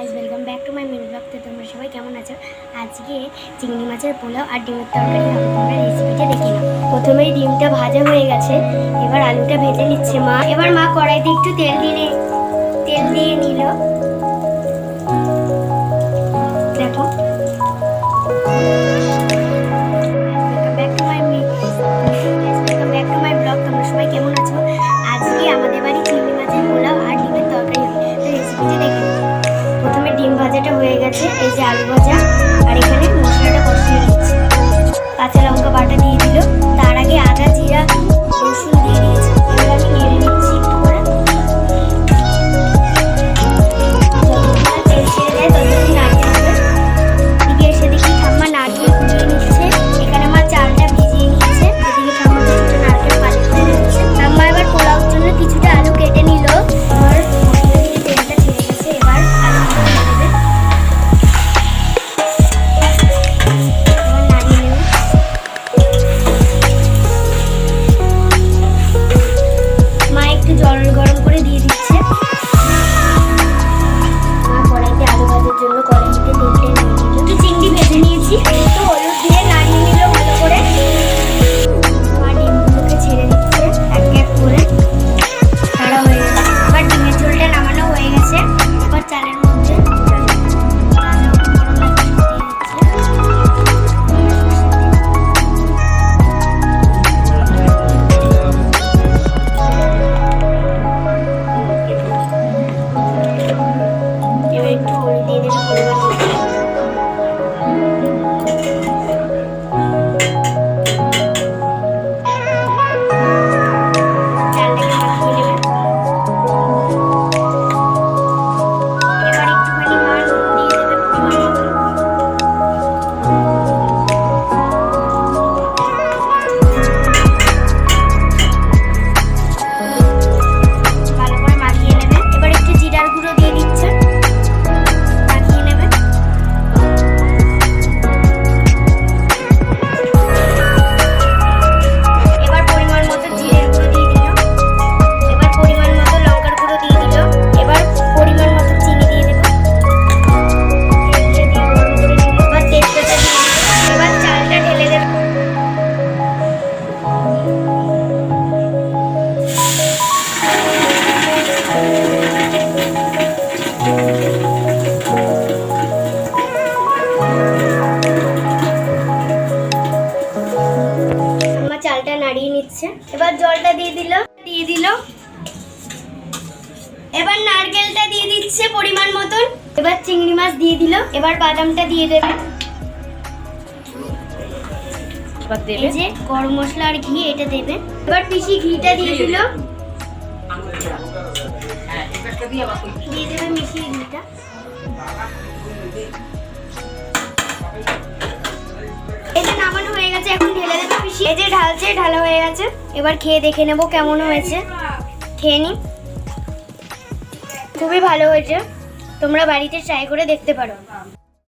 Guys welcome back to my mini blog. তো তোমরা সবাই কেমন আছো? আজকে চিংড়ি মাছের পোলাও আর ডিমের তরকারি হবে। তোমরা রেসিপিটা দেখে নাও। প্রথমেই ডিমটা ভাজা হয়ে গেছে, এবার আলুটা ভেজে নিচ্ছে মা। এবার মা কড়াইতে একটু তেল দিয়ে নিল। দেখো তোমরা সবাই কেমন আছো? আজকে আমাদের বাড়ি চিংড়ি মাছের পোলাও আর ডিমের তরকারি হবে। তো রেসিপিটা দেখে নাও। প্রথমে ডিম ভাজাটা হয়ে গেছে, এই যে আলু ভাজা, আর এখানে মশলাটা কষিয়ে নিচ্ছে। কাঁচা লঙ্কা বাটা দিয়ে দিল, তার আগে আদা জিরা রসুন দিয়ে দিয়েছে। এবার আমি নেড়ে নিচ্ছি একটু করে। যতক্ষণ তেল ছেড়ে দেয় ততক্ষণ নাড়তে হবে। এদিকে এসে দেখি ঠাম্মা নারকেল কুচিয়ে নিচ্ছে। এখানে আমার চালটা ভিজিয়ে নিচ্ছে। এদিকে ঠাম্মা কিছুটা নারকেল পানি করে দিচ্ছে। ঠাম্মা এবার পোলাওর জন্য কিছুটা আলু কেটে নিল। এবার মশলা দিয়ে তেলটা ছেড়ে গেছে, এবার আলু দিয়ে দেবে। এবার নাড়িয়ে নেবে। মা একটু জল গরম করে দিয়ে দিচ্ছে। মা কড়াইতে আলু ভাজার জন্য কড়াইতে তেল নিয়ে নিল। একটু চিংড়ি ভেজে নিয়েছি, একটু হলুদ দিয়ে নাড়িয়ে নিল ভালো করে। মা ডিমগুলোকে ছেড়ে দিচ্ছে এক এক করে। ছাড়া হয়ে গেছে। এবার ডিমের ঝোলটা নামানো হয়ে গেছে। এবার চালের মধ্যে এবার একটু হলুদ দিয়ে দেবে পরিমাণ মতো। চালটাকে মাখিয়ে নেবে। এবার একটুখানি মা নুন দিয়ে দেবে পরিমাণ মতো। ভালো করে মাখিয়ে নেবে। এবার একটু জিরার গুঁড়ো দিয়ে দিচ্ছে, মাখিয়ে নেবে। এবার পরিমাণ মতো জিরের গুঁড়ো দিয়ে দিল। এবার পরিমাণ মতো লঙ্কার গুঁড়ো দিয়ে দিল। এবার পরিমাণ মতো চিনি দিয়ে দেবে। দিয়ে গরম করে নিল। এবার তেজপাতা দিয়ে দিল। এবার চালটা ঢেলে দেবে। আমার চালটা নাড়িয়ে নিচ্ছে। এবার জলটা দিয়ে দিল। এবার নারকেলটা দিয়ে দিচ্ছে পরিমাণ মতন। এবার চিংড়ি মাছ দিয়ে দিল। এবার বাদামটা দিয়ে দেবে। এই যে গরম মশলা আর ঘি এটা দেবে। এবার পিসি ঘিটা দিয়ে দিল। দিয়ে দেবে মিশিয়ে ঘিটা। এই যে নামানো হয়ে গেছে, এখন ঢেলে দেবে পিসি। এই যে ঢালছে, ঢালা হয়ে গেছে। এবার খেয়ে দেখে নেবো কেমন হয়েছে। খেয়ে নি। খুবই ভালো হয়েছে, তোমরা বাড়িতে ট্রাই করে দেখতে পারো।